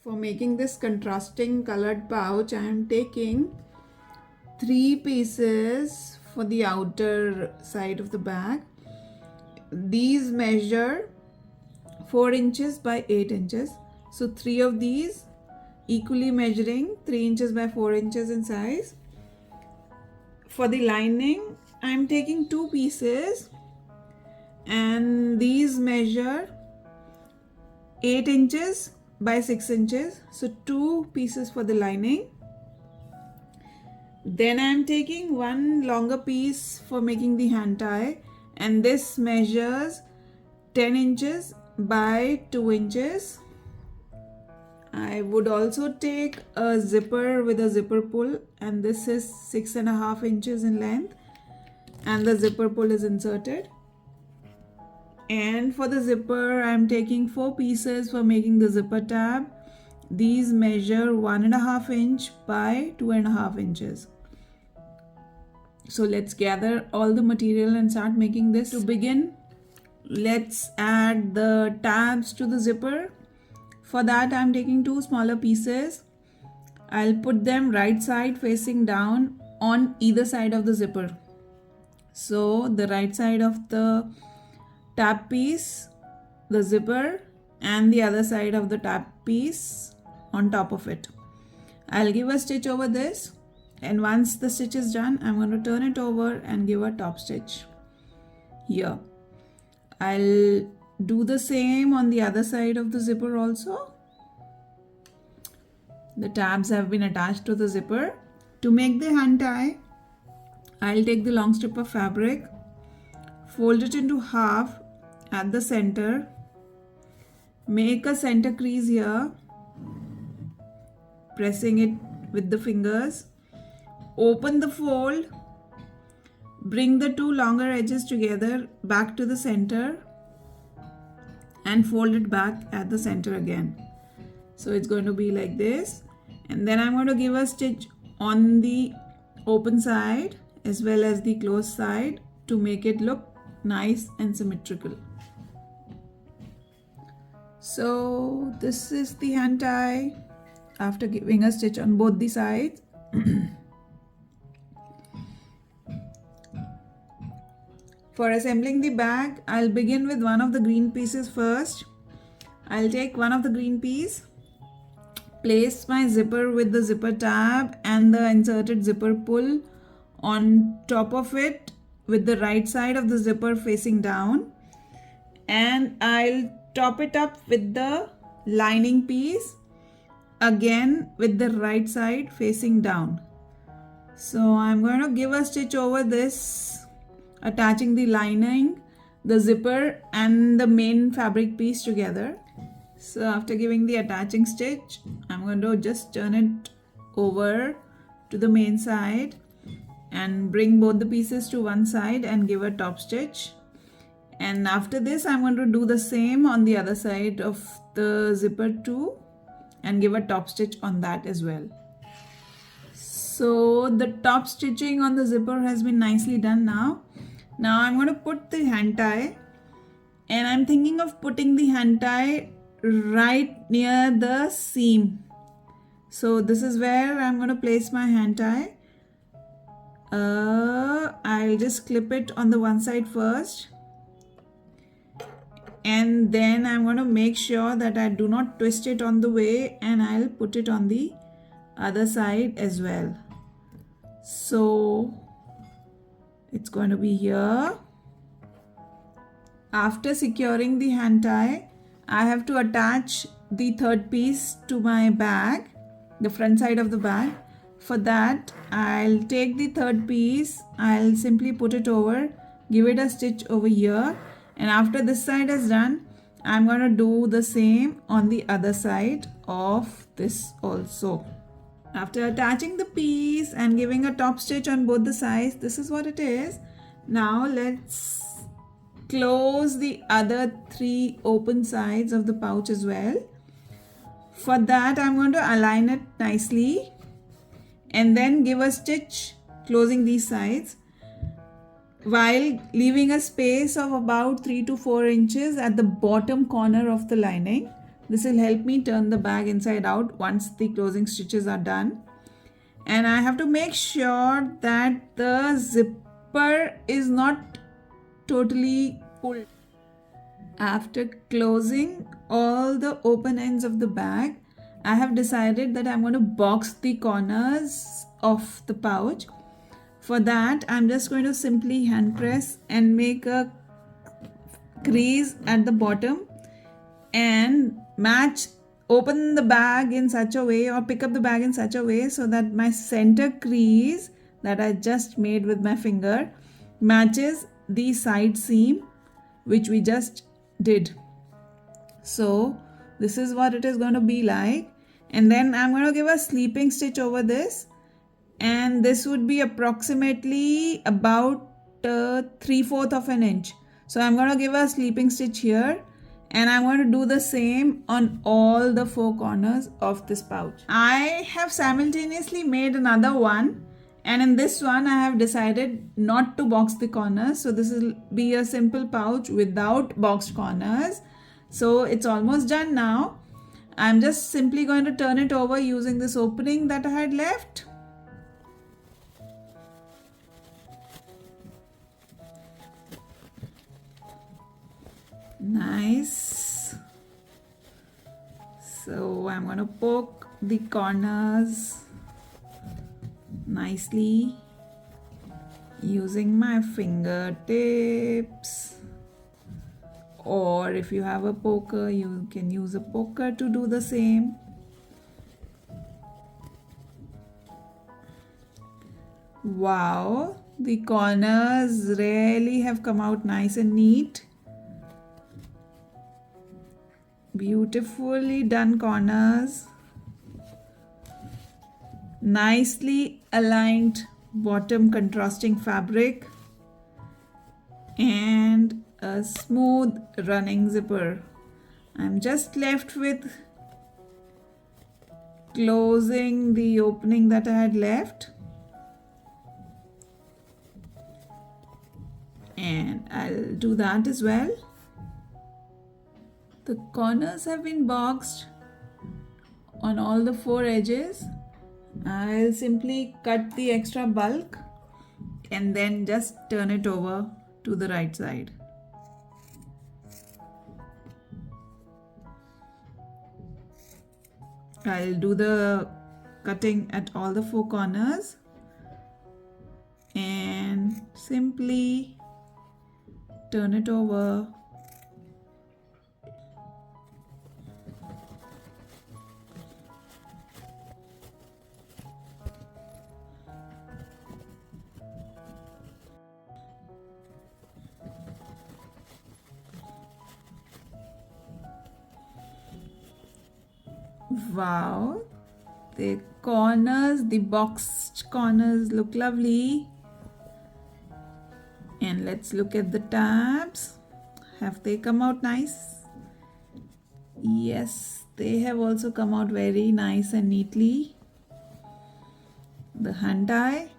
For making this contrasting colored pouch, I am taking 3 pieces for the outer side of the bag. These measure 4 inches by 8 inches. So 3 of these equally measuring 3 inches by 4 inches in size. For the lining, I am taking 2 pieces and these measure 8 inches by 6 inches. So 2 pieces for the lining. Then I am taking one longer piece for making the hand tie, and this measures 10 inches by 2 inches. I would also take a zipper with a zipper pull, and this is 6.5 inches in length, and the zipper pull is inserted. And for the zipper, I am taking 4 pieces for making the zipper tab. These measure 1.5 inch by 2.5 inches. So let's gather all the material and start making this. To begin, let's add the tabs to the zipper. For that, I'm taking 2 smaller pieces. I'll put them right side facing down on either side of the zipper. So the right side of the tab piece, the zipper, and the other side of the tab piece on top of it. I'll give a stitch over this, and once the stitch is done, I'm going to turn it over and give a top stitch here. I'll do the same on the other side of the zipper also. The tabs have been attached to the zipper. To make the hand tie, I'll take the long strip of fabric, fold it into half at the center, make a center crease here, pressing it with the fingers, open the fold, bring the 2 longer edges together back to the center, and fold it back at the center again. So it's going to be like this, and then I'm going to give a stitch on the open side as well as the closed side to make it look nice and symmetrical. So this is the hand tie after giving a stitch on both the sides. For assembling the bag, I'll begin with one of the green pieces first. I'll take one of the green piece, place my zipper with the zipper tab and the inserted zipper pull on top of it with the right side of the zipper facing down, and I'll top it up with the lining piece again with the right side facing down. So I'm going to give a stitch over this, attaching the lining, the zipper and the main fabric piece together. So after giving the attaching stitch, I'm going to just turn it over to the main side and bring both the pieces to one side and give a top stitch. And after this, I'm going to do the same on the other side of the zipper too and give a top stitch on that as well. So the top stitching on the zipper has been nicely done now. Now I'm going to put the hand tie, and I'm thinking of putting the hand tie right near the seam. So this is where I'm going to place my hand tie. I'll just clip it on the one side first, and then I'm going to make sure that I do not twist it on the way, and I'll put it on the other side as well. So it's going to be here. After securing the hand tie, I have to attach the third piece to my bag, the front side of the bag. For that, I'll take the third piece, I'll simply put it over, give it a stitch over here, and after this side is done, I'm going to do the same on the other side of this also. After attaching the piece and giving a top stitch on both the sides, this is what it is. Now let's close the other 3 open sides of the pouch as well. For that, I'm going to align it nicely and then give a stitch closing these sides while leaving a space of about 3 to 4 inches at the bottom corner of the lining This will help me turn the bag inside out once the closing stitches are done. And I have to make sure that the zipper is not totally pulled. After closing all the open ends of the bag, I have decided that I'm going to box the corners of the pouch. For that, I'm just going to simply hand press and make a crease at the bottom and open the bag in such a way, or pick up the bag in such a way so that my center crease that I just made with my finger matches the side seam which we just did. So this is what it is going to be like, and then I'm going to give a sleeping stitch over this, and this would be approximately about 3/4 of an inch. So I'm going to give a sleeping stitch here, and I'm going to do the same on all the 4 corners of this pouch. I have simultaneously made another one, and in this one I have decided not to box the corners. So this will be a simple pouch without boxed corners. So it's almost done now. I'm just simply going to turn it over using this opening that I had left. Nice. So I'm going to poke the corners nicely using my fingertips, or if you have a poker, you can use a poker to do the same. Wow, the corners really have come out nice and neat. Beautifully done corners, nicely aligned bottom contrasting fabric, and a smooth running zipper. I'm just left with closing the opening that I had left, and I'll do that as well. The corners have been boxed on all the 4 edges. I'll simply cut the extra bulk and then just turn it over to the right side. I'll do the cutting at all the 4 corners and simply turn it over. Wow, the corners, the boxed corners look lovely. And let's look at the tabs. Have they come out nice? Yes, they have also come out very nice and neatly. The hand tie.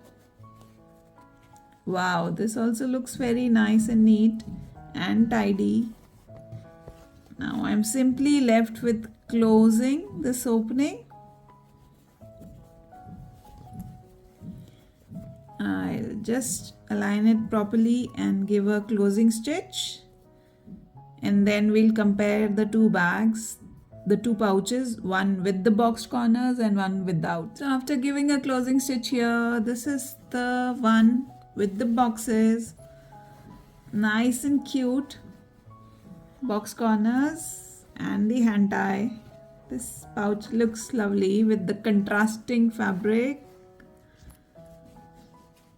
Wow, this also looks very nice and neat and tidy. Now I'm simply left with closing this opening. I'll just align it properly and give a closing stitch, and then we'll compare the 2 bags, the 2 pouches, one with the boxed corners and one without. So after giving a closing stitch here, this is the one with the boxes. Nice and cute box corners and the hand tie. This pouch looks lovely with the contrasting fabric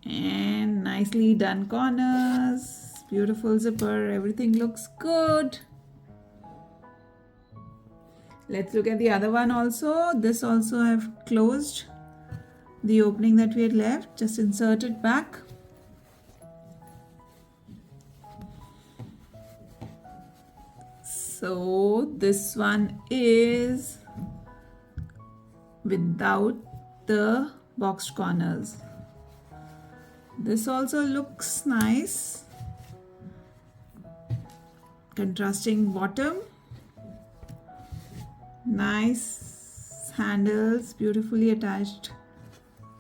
and nicely done corners, beautiful zipper, everything looks good. Let's look at the other one also. This also I've closed the opening that we had left, just insert it back. So this one is without the boxed corners. This also looks nice. Contrasting bottom Nice handles, beautifully attached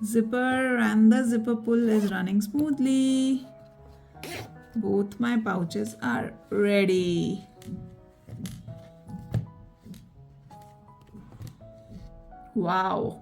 zipper, and the zipper pull is running smoothly. Both my pouches are ready. Wow,